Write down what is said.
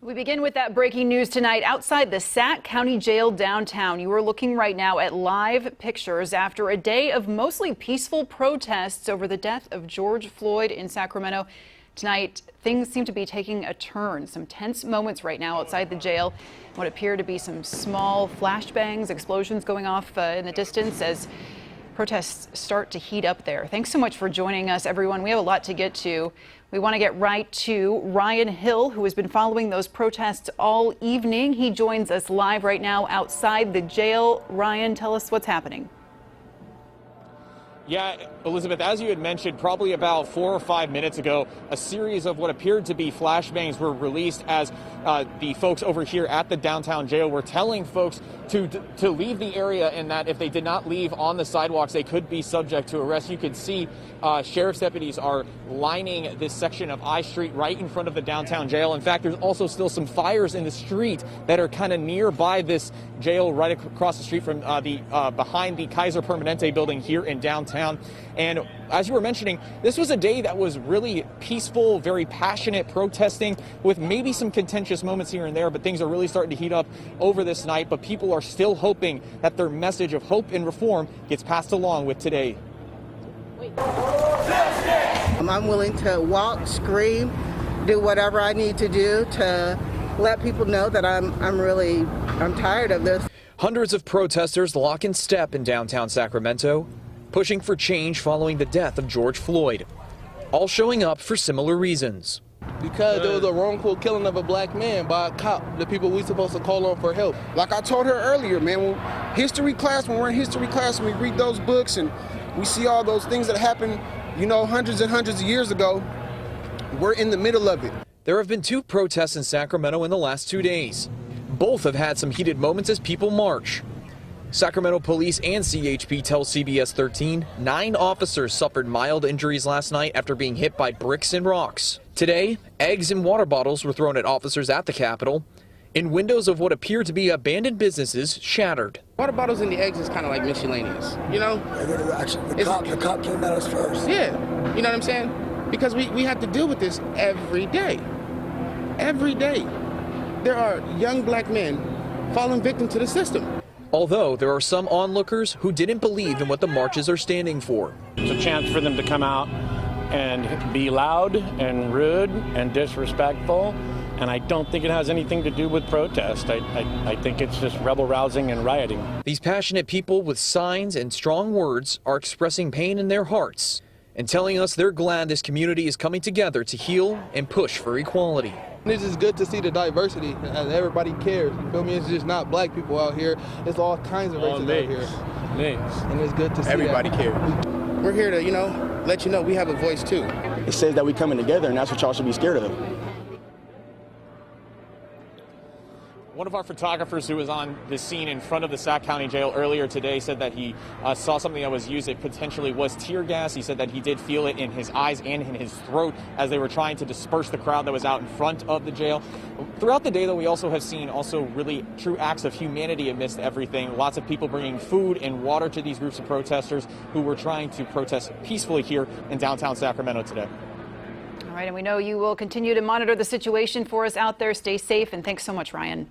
We begin with that breaking news tonight outside the Sac County Jail downtown. You are looking right now at live pictures after a day of mostly peaceful protests over the death of George Floyd in Sacramento. Tonight, things seem to be taking a turn. Some tense moments right now outside the jail. What appear to be some small flashbangs, explosions going off in the distance as protests start to heat up there. Thanks so much for joining us, everyone. We have a lot to get to. We want to get right to Ryan Hill, who has been following those protests all evening. He joins us live right now outside the jail. Ryan, tell us what's happening. Yeah, Elizabeth, as you had mentioned, probably about 4 or 5 minutes ago, a series of what appeared to be flashbangs were released as the folks over here at the downtown jail were telling folks to leave the area, and that if they did not leave on the sidewalks, they could be subject to arrest. You could see sheriff's deputies are lining this section of I Street right in front of the downtown jail. In fact, there's also still some fires in the street that are kind of nearby this jail right across the street from behind the Kaiser Permanente building here in downtown. And as you were mentioning, this was a day that was really peaceful, very passionate protesting with maybe some contentious moments here and there, but things are really starting to heat up over this night. But people are still hoping that their message of hope and reform gets passed along with today. I'm willing to walk, scream, do whatever I need to do to let people know that I'm tired of this. Hundreds of protesters lock in step in downtown Sacramento, pushing for change following the death of George Floyd, all showing up for similar reasons. Because there was a wrongful killing of a black man by a cop, the people we supposed to call on for help. Like I told her earlier, man, when we're in history class and we read those books and we see all those things that happened, you know, hundreds and hundreds of years ago, we're in the middle of it. There have been 2 protests in Sacramento in the last 2 days. Both have had some heated moments as people march. Sacramento police and CHP tell CBS 13 9 officers suffered mild injuries last night after being hit by bricks and rocks. Today, eggs and water bottles were thrown at officers at the Capitol, and windows of what appear to be abandoned businesses shattered. Water bottles and the eggs is kind of like miscellaneous, you know? The cop came at us first. Yeah, you know what I'm saying? Because we have to deal with this every day. Every day. There are young black men falling victim to the system. Although there are some onlookers who didn't believe in what the marches are standing for. It's a chance for them to come out and be loud and rude and disrespectful, and I don't think it has anything to do with protest. I think it's just rebel-rousing and rioting. These passionate people with signs and strong words are expressing pain in their hearts and telling us they're glad this community is coming together to heal and push for equality. It's just good to see the diversity, and everybody cares. You feel me? It's just not black people out here. It's all kinds of races out here. And it's good to see Everybody cares. We're here to, let you know we have a voice too. It says that we coming together, and that's what y'all should be scared of. One of our photographers who was on the scene in front of the Sac County Jail earlier today said that he saw something that was used. It potentially was tear gas. He said that he did feel it in his eyes and in his throat as they were trying to disperse the crowd that was out in front of the jail. Throughout the day, though, we also have seen really true acts of humanity amidst everything. Lots of people bringing food and water to these groups of protesters who were trying to protest peacefully here in downtown Sacramento today. All right, and we know you will continue to monitor the situation for us out there. Stay safe, and thanks so much, Ryan.